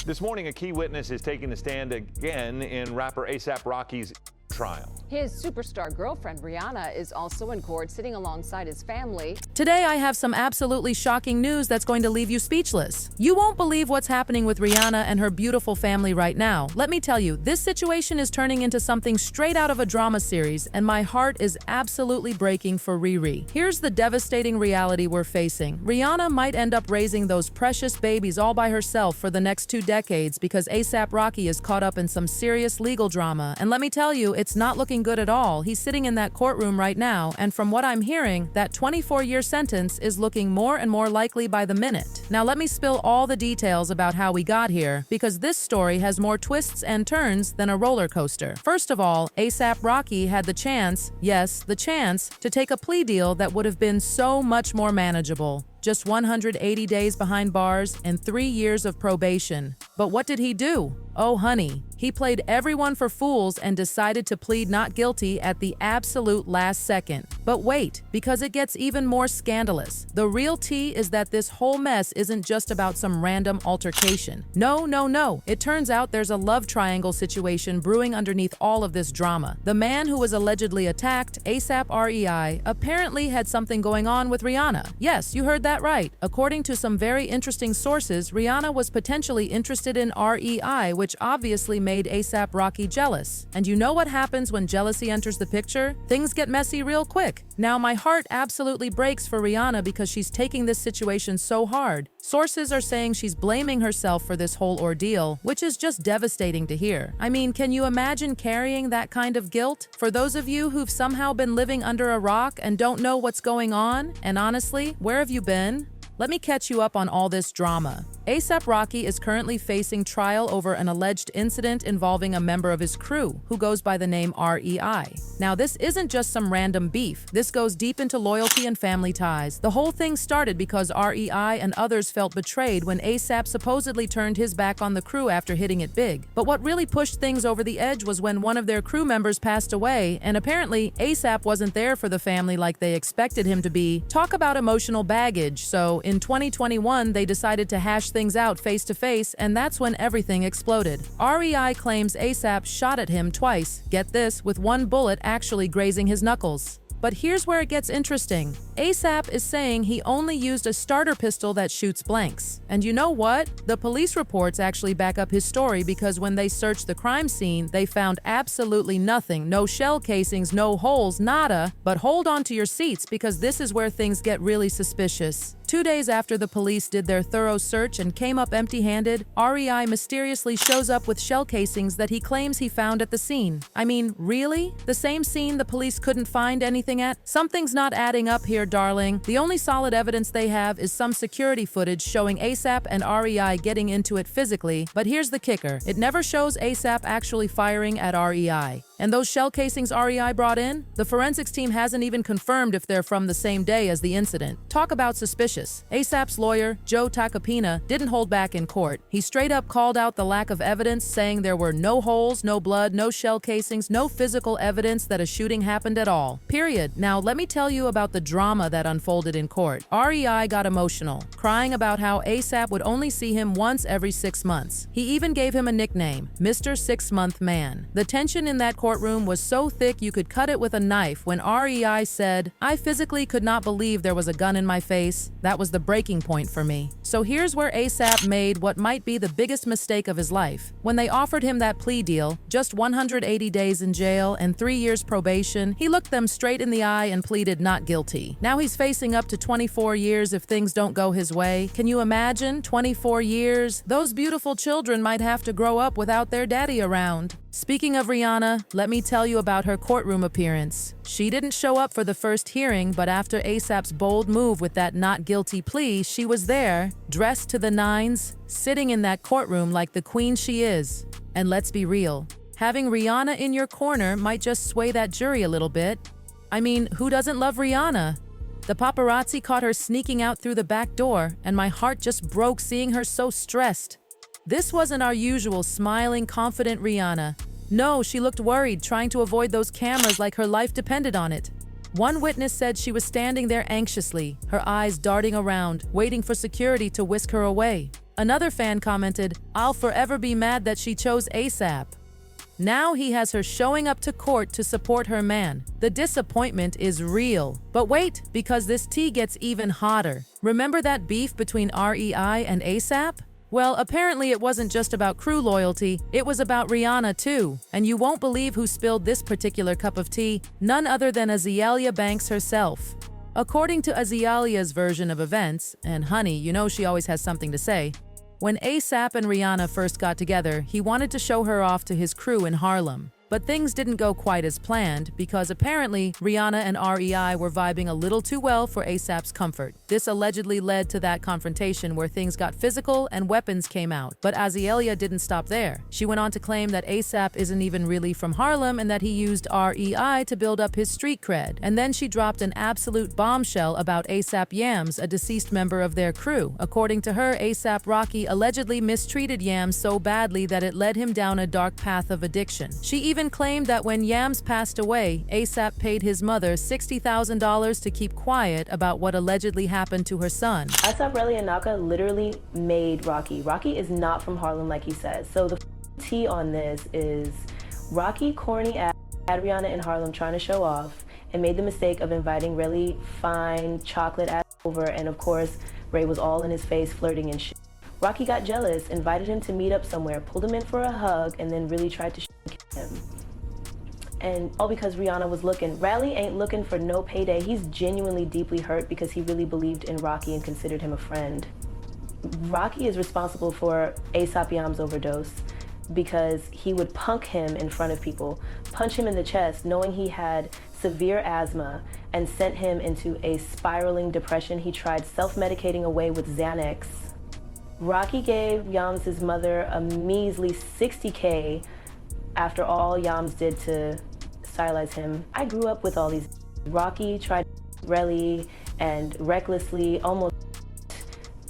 This morning, a key witness is taking the stand again in rapper ASAP Rocky's trial. His superstar girlfriend, Rihanna, is also in court, sitting alongside his family. Today, I have some absolutely shocking news that's going to leave you speechless. You won't believe what's happening with Rihanna and her beautiful family right now. Let me tell you, this situation is turning into something straight out of a drama series, and my heart is absolutely breaking for Riri. Here's the devastating reality we're facing. Rihanna might end up raising those precious babies all by herself for the next 2 decades because ASAP Rocky is caught up in some serious legal drama. And let me tell you, it's not looking good at all. He's sitting in that courtroom right now, and from what I'm hearing, that 24-year sentence is looking more and more likely by the minute. Now let me spill all the details about how we got here, because this story has more twists and turns than a roller coaster. First of all, ASAP Rocky had the chance, yes, the chance, to take a plea deal that would have been so much more manageable. Just 180 days behind bars and 3 years of probation. But what did he do? Oh honey, he played everyone for fools and decided to plead not guilty at the absolute last second. But wait, because it gets even more scandalous. The real tea is that this whole mess isn't just about some random altercation. No. It turns out there's a love triangle situation brewing underneath all of this drama. The man who was allegedly attacked, ASAP Relli, apparently had something going on with Rihanna. Yes, you heard that right. According to some very interesting sources, Rihanna was potentially interested in Relli, which obviously made ASAP Rocky jealous. And you know what happens when jealousy enters the picture? Things get messy real quick. Now my heart absolutely breaks for Rihanna because she's taking this situation so hard. Sources are saying she's blaming herself for this whole ordeal, which is just devastating to hear. I mean, can you imagine carrying that kind of guilt? For those of you who've somehow been living under a rock and don't know what's going on, and honestly, where have you been? Let me catch you up on all this drama. ASAP Rocky is currently facing trial over an alleged incident involving a member of his crew, who goes by the name Relli. Now, this isn't just some random beef. This goes deep into loyalty and family ties. The whole thing started because Relli and others felt betrayed when ASAP supposedly turned his back on the crew after hitting it big. But what really pushed things over the edge was when one of their crew members passed away, and apparently ASAP wasn't there for the family like they expected him to be. Talk about emotional baggage. So in 2021, they decided to hash things out face to face, and that's when everything exploded. Relli claims ASAP shot at him twice, get this, with one bullet actually grazing his knuckles. But here's where it gets interesting. ASAP is saying he only used a starter pistol that shoots blanks. And you know what? The police reports actually back up his story because when they searched the crime scene, they found absolutely nothing. No shell casings, no holes, nada. But hold on to your seats because this is where things get really suspicious. 2 days after the police did their thorough search and came up empty-handed, Relli mysteriously shows up with shell casings that he claims he found at the scene. I mean, really? The same scene the police couldn't find anything at? Something's not adding up here, darling. The only solid evidence they have is some security footage showing ASAP and Relli getting into it physically, but here's the kicker. It never shows ASAP actually firing at Relli. And those shell casings Relli brought in? The forensics team hasn't even confirmed if they're from the same day as the incident. Talk about suspicious. ASAP's lawyer, Joe Tacopina, didn't hold back in court. He straight up called out the lack of evidence, saying there were no holes, no blood, no shell casings, no physical evidence that a shooting happened at all. Period. Now, let me tell you about the drama that unfolded in court. Relli got emotional, crying about how ASAP would only see him once every 6 months. He even gave him a nickname, Mr. 6-Month Man. The tension in that courtroom was so thick you could cut it with a knife when Relli said, "I physically could not believe there was a gun in my face. That was the breaking point for me." So here's where ASAP made what might be the biggest mistake of his life. When they offered him that plea deal, just 180 days in jail and 3 years probation, he looked them straight in the eye and pleaded not guilty. Now he's facing up to 24 years if things don't go his way. Can you imagine? 24 years? Those beautiful children might have to grow up without their daddy around. Speaking of Rihanna, let me tell you about her courtroom appearance. She didn't show up for the first hearing, but after ASAP's bold move with that not guilty plea, she was there, dressed to the nines, sitting in that courtroom like the queen she is. And let's be real, having Rihanna in your corner might just sway that jury a little bit. I mean, who doesn't love Rihanna? The paparazzi caught her sneaking out through the back door, and my heart just broke seeing her so stressed. This wasn't our usual smiling, confident Rihanna. No, she looked worried, trying to avoid those cameras like her life depended on it. One witness said she was standing there anxiously, her eyes darting around, waiting for security to whisk her away. Another fan commented, "I'll forever be mad that she chose ASAP." Now he has her showing up to court to support her man. The disappointment is real. But wait, because this tea gets even hotter. Remember that beef between REI and ASAP? Well, apparently it wasn't just about crew loyalty, it was about Rihanna too. And you won't believe who spilled this particular cup of tea, none other than Azealia Banks herself. According to Azealia's version of events, and honey, you know she always has something to say, when ASAP and Rihanna first got together, he wanted to show her off to his crew in Harlem. But things didn't go quite as planned because apparently Rihanna and REI were vibing a little too well for ASAP's comfort. This allegedly led to that confrontation where things got physical and weapons came out. But Azealia didn't stop there. She went on to claim that ASAP isn't even really from Harlem and that he used REI to build up his street cred. And then she dropped an absolute bombshell about ASAP Yams, a deceased member of their crew. According to her, ASAP Rocky allegedly mistreated Yams so badly that it led him down a dark path of addiction. She even claimed that when Yams passed away, ASAP paid his mother $60,000 to keep quiet about what allegedly happened to her son. ASAP Relli and Naka literally made Rocky. Rocky is not from Harlem like he says. So the tea on this is Rocky corny ass had Rihanna in Harlem trying to show off and made the mistake of inviting really fine chocolate ass over, and of course Ray was all in his face flirting and shit. Rocky got jealous, invited him to meet up somewhere, pulled him in for a hug, and then really tried to him. And all because Rihanna was looking. Relli ain't looking for no payday. He's genuinely deeply hurt because he really believed in Rocky and considered him a friend. Rocky is responsible for ASAP Yams' overdose because he would punk him in front of people, punch him in the chest knowing he had severe asthma, and sent him into a spiraling depression. He tried self-medicating away with Xanax. Rocky gave Yams' mother a measly $60K after all Yams did to stylize him. I grew up with all these. Rocky tried Relli and recklessly almost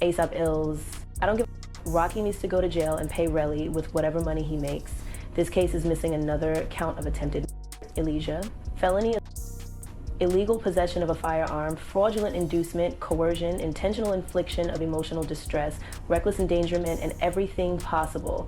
ASAP Ills. I don't give a Rocky needs to go to jail and pay Relli with whatever money he makes. This case is missing another count of attempted Elijah. Felony, illegal possession of a firearm, fraudulent inducement, coercion, intentional infliction of emotional distress, reckless endangerment, and everything possible.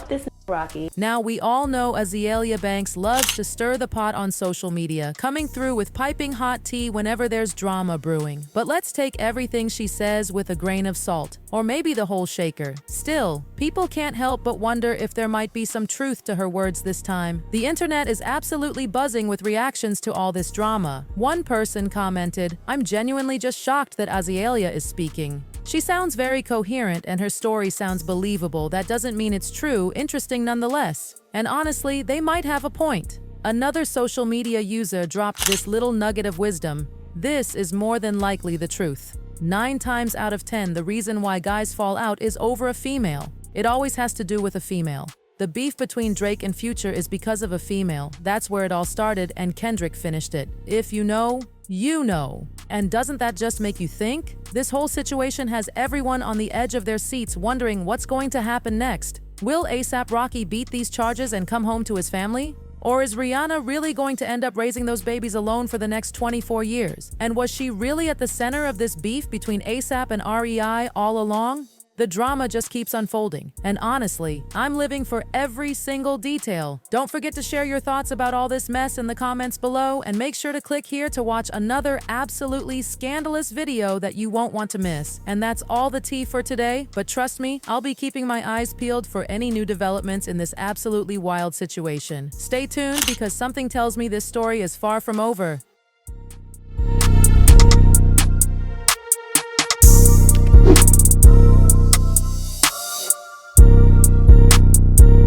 This Rocky. Now we all know Azealia Banks loves to stir the pot on social media, coming through with piping hot tea whenever there's drama brewing. But let's take everything she says with a grain of salt, or maybe the whole shaker. Still, people can't help but wonder if there might be some truth to her words this time. The internet is absolutely buzzing with reactions to all this drama. One person commented, "I'm genuinely just shocked that Azealia is speaking. She sounds very coherent and her story sounds believable. That doesn't mean it's true, interesting nonetheless. And honestly, they might have a point." Another social media user dropped this little nugget of wisdom. "This is more than likely the truth. 9 times out of 10, the reason why guys fall out is over a female. It always has to do with a female. The beef between Drake and Future is because of a female. That's where it all started and Kendrick finished it. If you know, you know. And doesn't that just make you think? This whole situation has everyone on the edge of their seats wondering what's going to happen next. Will ASAP Rocky beat these charges and come home to his family? Or is Rihanna really going to end up raising those babies alone for the next 24 years? And was she really at the center of this beef between ASAP and REI all along? The drama just keeps unfolding, and honestly, I'm living for every single detail. Don't forget to share your thoughts about all this mess in the comments below, and make sure to click here to watch another absolutely scandalous video that you won't want to miss. And that's all the tea for today, but trust me, I'll be keeping my eyes peeled for any new developments in this absolutely wild situation. Stay tuned because something tells me this story is far from over.